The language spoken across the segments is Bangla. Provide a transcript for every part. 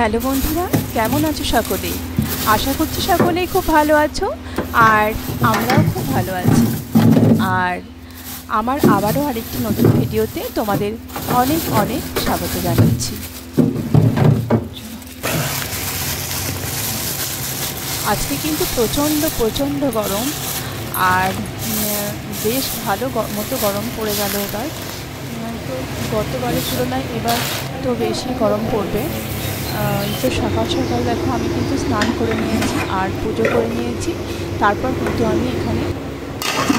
হ্যালো বন্ধুরা, কেমন আছো সকলেই? আশা করছি সকলেই খুব ভালো আছো আর আমরাও খুব ভালো আছি। আর আমার আবারও আরেকটি নতুন ভিডিওতে তোমাদের অনেক অনেক স্বাগত জানাচ্ছি। আজকে কিন্তু প্রচণ্ড গরম আর বেশ ভালো মতো গরম পড়ে গেল এবার। তো গতবারের তুলনায় এবার তো বেশি গরম পড়বে। তো সকাল সকাল দেখো আমি কিন্তু স্নান করে নিয়েছি আর পুজো করে নিয়েছি। তারপর কিন্তু আমি এখানে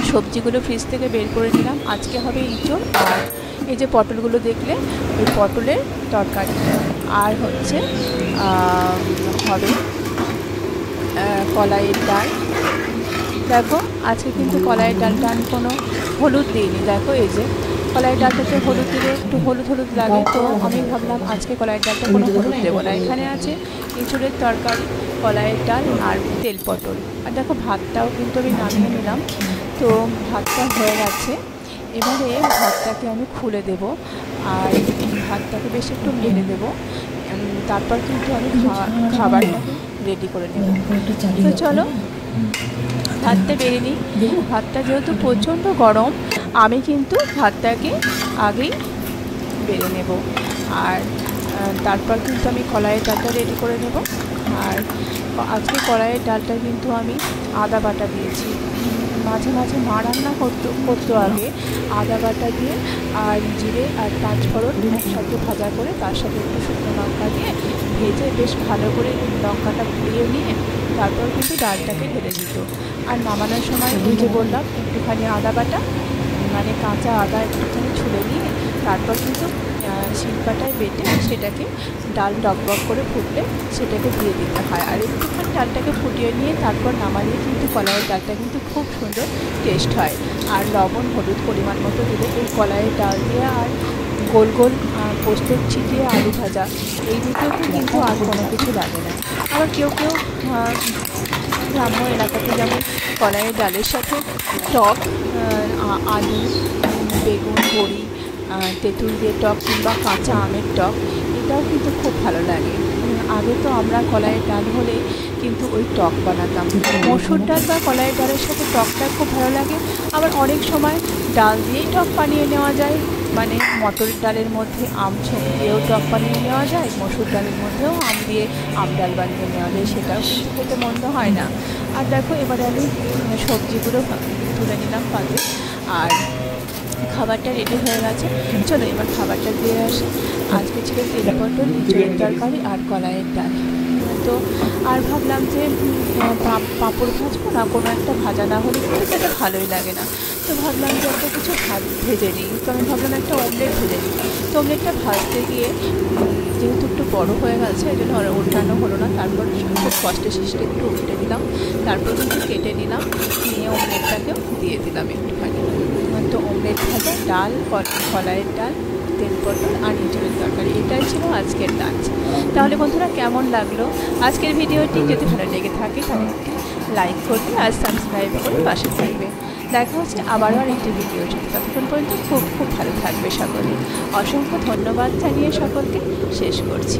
সবজিগুলো ফ্রিজ থেকে বের করে নিলাম। আজকে হবে ইঁচড় আর এই যে পটলগুলো দেখলে ওই পটলের তরকারি, আর হচ্ছে হবে কলাইয়ের ডাল। দেখো আজকে কিন্তু কলাইয়ের ডালটা আমি কোনো হলুদ দিইনি। দেখো এই যে কলাইয়ের ডালটাতে হলুদ দিলে একটু হলুদ লাগে, তো আমি ভাবলাম আজকে কলাইয়ের ডালটা কোনো হলুদ দেবো না। এখানে আছে এঁচড়ের তরকারি, কলাইয়ের ডাল আর তেল পটল। আর দেখো ভাতটাও কিন্তু আমি নামিয়ে নিলাম। তো ভাতটা হয়ে গেছে, এবারে ভাতটাকে আমি খুলে দেব আর ভাতটাকে বেশ একটু মেরে দেবো। তারপর কিন্তু আমি খাবারটাকে রেডি করে নেব। তো চলো ভাতটা বেড়ে নিই। ভাতটা যেহেতু প্রচণ্ড গরম, আমি কিন্তু ভাতটাকে আগেই বেড়ে নেব আর তারপর কিন্তু আমি কলাইয়ের ডালটা রেডি করে নেব। আর আজকে কলাইয়ের ডালটা কিন্তু আমি আদা বাটা দিয়েছি। মাঝে মাঝে মা রান্না করতো আগে আদা বাটা দিয়ে আর জিরে আর পাঁচফোড়ন একসাথে ভাজা করে তার সাথে একটু শুকনো লঙ্কা দিয়ে ভেজে বেশ ভালো করে লঙ্কাটা পুড়িয়ে নিয়ে তারপর কিন্তু ডালটাকে ঢেলে দিত। আর নামানোর সময় ওই যে বললাম একটুখানি আদা বাটা, মানে কাঁচা আদা একটুখানি ছুলে নিয়ে তারপর কিন্তু শিলপাটায় বেটে সেটাকে ডাল ডকবক করে ফুটলে সেটাকে দিয়ে দিতে হয়। আর একটুখানি ডালটাকে ফুটিয়ে নিয়ে তারপর নামালে কিন্তু কলাইয়ের ডালটা কিন্তু খুব সুন্দর টেস্ট হয়। আর লবণ হলুদ পরিমাণ মতো দিলে এই কলাইয়ের ডাল দিয়ে আর গোল গোল পোস্তের ছিটিয়ে আলু ভাজা, এই দুটোকে কিন্তু আর কোনো কিছু লাগে না। আবার কেউ গ্রাম্য এলাকাতে যেমন কলাইয়ের ডালের সাথে টক আলু, বেগুন, বড়ি, তেঁতুল দিয়ে টক কিংবা কাঁচা আমের টক, এটাও কিন্তু খুব ভালো লাগে। আগে তো আমরা কলাইয়ের ডাল হলে কিন্তু ওই টক বানাতাম। মসুর ডাল বা কলাইয়ের ডালের সাথে টকটা খুব ভালো লাগে। আবার অনেক সময় ডাল দিয়েই টক বানিয়ে নেওয়া যায়, মানে মটরের ডালের মধ্যে আম ছোপ দিয়েও টক বানিয়ে নেওয়া যায়, মসুর ডালের মধ্যেও আম দিয়ে আম ডাল বানিয়ে নেওয়া যায়, সেটাও কিন্তু খেতে মন্দ হয় না। আর দেখো এবারে আমি সবজিগুলো তুলে নিলাম পাতে আর খাবারটা রেডি হয়ে গেছে। চলো এবার খাবারটা দিয়ে আসি। আজকে ছিল তেল পটল, ইঁচড়ের তরকারি আর কলাইয়ের ডাল। তো আর ভাবলাম যে পাঁপড় ভাজবো না, কোনো একটা ভাজা না হলে কিন্তু সেটা ভালোই লাগে না। তো ভাবলাম যে একটা কিছু ভেজে নিই। তো আমি ভাবলাম একটা অমলেট ভেজে নিই। তো অমলেটটা ভাজতে গিয়ে যেহেতু একটু বড়ো হয়ে গেছে এই জন্য ওঠানো হলো না। তারপর খুব কষ্টে শিষ্টে একটু উল্টে দিলাম, তারপর কিন্তু কেটে নিলাম, নিয়ে অমলেটটাকেও দিয়ে দিলাম একটুখানি। তো অমলেট ভাজা, ডাল, কলাইয়ের ডাল, তেল পটল আর ইঁচড়ের তরকারি, এটাই ছিল আজকের লাঞ্চ। তাহলে বন্ধুরা কেমন লাগলো আজকের ভিডিওটি? যদি ভালো লেগে থাকে তাহলে লাইক করবে আর সাবস্ক্রাইব করে পাশে থাকবে। দেখা হচ্ছে আবারও আরেকটি ভিডিওর সাথে। ততক্ষণ পর্যন্ত খুব ভালো থাকবে সকলে। অসংখ্য ধন্যবাদ জানিয়ে সকলকে শেষ করছি।